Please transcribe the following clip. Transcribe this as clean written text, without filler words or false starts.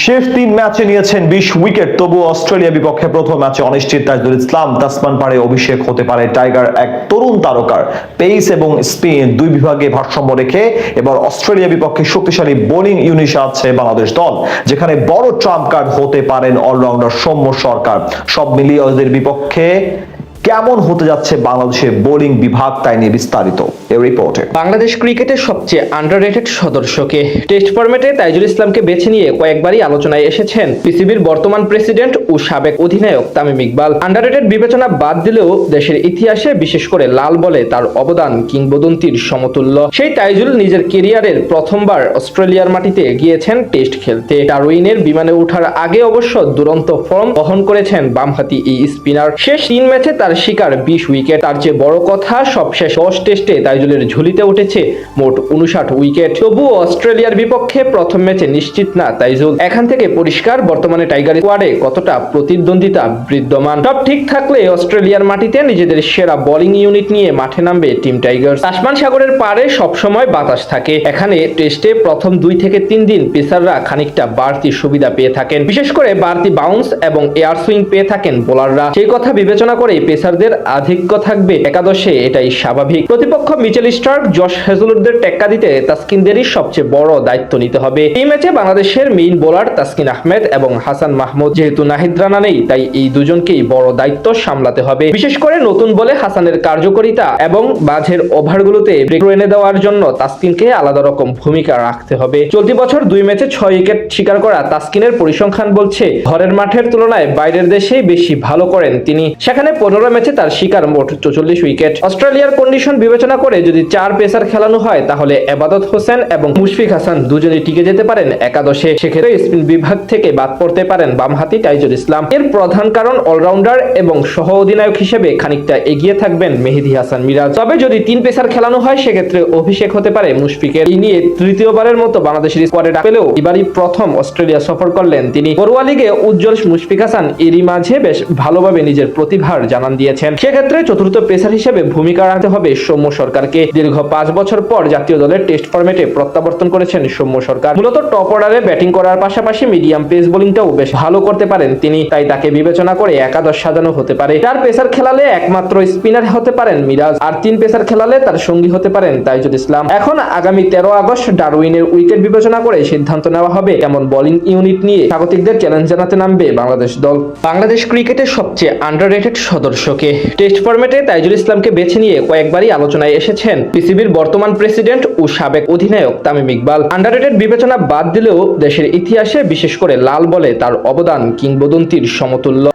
শেষ 3 ম্যাচে নিয়েছেন 20 উইকেট, তবু অস্ট্রেলিয়া বিপক্ষে প্রথম ম্যাচে অনিশ্চিত তাইজুল ইসলাম। তাসমান পারে অভিষেক হতে পারে টাইগার এক তরুণ তারকার। পেস এবং স্পিন দুই বিভাগে ভারসাম্য রেখে এবার অস্ট্রেলিয়া বিপক্ষে শক্তিশালী বোলিং ইউনিট আছে বাংলাদেশ দল, যেখানে বড় ট্রাম্প কার্ড হতে পারেন অলরাউন্ডার সৌম্য সরকার। সব মিলিয়ে ওদের বিপক্ষে কেমন হতে যাচ্ছে বাংলাদেশের বোলিং বিভাগ, তাই নিয়ে বিস্তারিত এই রিপোর্টে। বাংলাদেশ ক্রিকেটের সবচেয়ে আন্ডাররেটেড সদস্যকে টেস্ট ফরম্যাটে তাইজুল ইসলামকে বেছে নিয়ে কয়েকবারই আলোচনায় এসেছেন পিসিবির বর্তমান প্রেসিডেন্ট ও সাবেক অধিনায়ক তামিম ইকবাল। আন্ডাররেটেড বিবেচনা বাদ দিলেও দেশের ইতিহাসে বিশেষ করে লাল বলে তার অবদান কিংবদন্তির সমতুল্য। সেই তাইজুল নিজের কেরিয়ারের প্রথমবার অস্ট্রেলিয়ার মাটিতে গিয়েছেন টেস্ট খেলতে। ডারউইনের বিমানে ওঠার আগে অবশ্য দুরন্ত ফর্ম বহন করেছেন বামহাতি এই স্পিনার। শেষ 3 ম্যাচে তার শিকার 20 উইকেট। তার চেয়ে বড় কথা, সবশেষ 10 টেস্টে তাইজুলের ঝুলিতে উঠেছে মোট 59 উইকেট। তবুও অস্ট্রেলিয়ার বিপক্ষে প্রথম ম্যাচে নিশ্চিত না তাইজুল। এখান থেকে পরিষ্কার বর্তমানে টাইগার স্কোয়াডে কতটা প্রতিদ্বন্দ্বিতা বিদ্যমান। সব ঠিক থাকলে অস্ট্রেলিয়ার মাটিতে নিজেদের সেরা বোলিং ইউনিট নিয়ে মাঠে নামবে টিম টাইগার্স। তাসমান সাগরের পাড়ে সবসময় বাতাস থাকে। এখানে টেস্টে প্রথম 2 থেকে 3 দিন পেসাররা খানিকটা বাড়তি সুবিধা পেয়ে থাকেন, বিশেষ করে বাড়তি বাউন্স এবং এয়ার সুইং পেয়ে থাকেন বোলাররা। সেই কথা বিবেচনা করে পেসারদের আধিক্য থাকবে একাদশে, এটাই স্বাভাবিক। প্রতিপক্ষ মিচেল স্টার্ক, জশ হেজলউডদের টেক্কা দিতে তাসকিনদেরই সবচেয়ে বড় দায়িত্ব নিতে হবে। এই ম্যাচে বাংলাদেশের মেইন বোলার তাসকিন আহমেদ এবং হাসান মাহমুদ, যেহেতু নাহিদ রানা নেই তাই এই দুজনকেই বড় দায়িত্ব সামলাতে হবে। বিশেষ করে নতুন বলে হাসানের কার্যকারিতা এবং মাঝের ওভারগুলোতে ব্রেক এনে দেওয়ার জন্য তাসকিনকে আলাদা রকম ভূমিকা রাখতে হবে। চলতি বছর 2 ম্যাচে 6 উইকেট শিকার করা তাসকিনের পরিসংখ্যান বলছে ঘরের মাঠের তুলনায় বাইরের দেশেই বেশি ভালো করেন তিনি। সেখানে 15 ম্যাচে তার শিকার মোট 44 উইকেট। অস্ট্রেলিয়ার কন্ডিশন বিবেচনা করে যদি 4 পেসার খেলানো হয় তাহলে এবাদত হোসেন এবং মুশফিক হাসান দুজনেই টিকে যেতে পারেন একাদশে। সেক্ষেত্রে স্পিন বিভাগ থেকে বাদ পড়তে পারেন বামহাতি তাইজুল ইসলাম। এর প্রধান কারণ অলরাউন্ডার এবং সহ অধিনায়ক হিসেবে খানিকটা এগিয়ে থাকবেন মেহেদী হাসান মিরাজ। তবে যদি 3 পেসার খেলানো হয় সেক্ষেত্রে অভিষেক হতে পারে মুশফিকের। এই নিয়ে তৃতীয়বারের মতো বাংলাদেশের স্কোয়াডে ডাক পেলেও এবারই প্রথম অস্ট্রেলিয়া সফর করলেন তিনি। ঘরোয়া লিগে উজ্জ্বল মুশফিক হাসান এরই মাঝে বেশ ভালোভাবে নিজের প্রতিভার জানান দিয়েছেন। সেক্ষেত্রে চতুর্থ পেসার হিসেবে ভূমিকা রাখতে হবে সৌম্য সরকারকে। দীর্ঘ 5 বছর পর জাতীয় দলের টেস্ট ফরম্যাটে প্রত্যাবর্তন করেছেন সৌম্য সরকার। মূলত টপ অর্ডারে ব্যাটিং করার পাশাপাশি মিডিয়াম পেস বোলিংটাও বেশ ভালো করতে পারেন তিনি, তাই তাকে বিবেচনা করে একাদশ সাজানো হতে পারে। 4 পেসার খেলালে একমাত্র স্পিনার হতে পারেন মিরাজ, আর 3 পেসার খেলালে তার সঙ্গী হতে পারেন তাইজুল ইসলাম। এখন আগামী 13 আগস্ট ডারউইনের উইকেট বিবেচনা করে সিদ্ধান্ত নেওয়া হবে কেমন বোলিং ইউনিট নিয়ে স্বাগতিকদের চ্যালেঞ্জ জানাতে নামবে বাংলাদেশ দল। বাংলাদেশ ক্রিকেটের সবচেয়ে আন্ডাররেটেড সদস্যকে টেস্ট ফরম্যাটে তাইজুল ইসলামকে বেছে নিয়ে কয়েকবারই আলোচনায় এসেছেন পিসিবির বর্তমান প্রেসিডেন্ট ও সাবেক অধিনায়ক তামিম ইকবাল। আন্ডাররেটেড বিবেচনা বাদ দিলেও দেশের ইতিহাসে বিশেষ করে লাল বলে তার অবদান কিংবদন্তির সমতুল্য।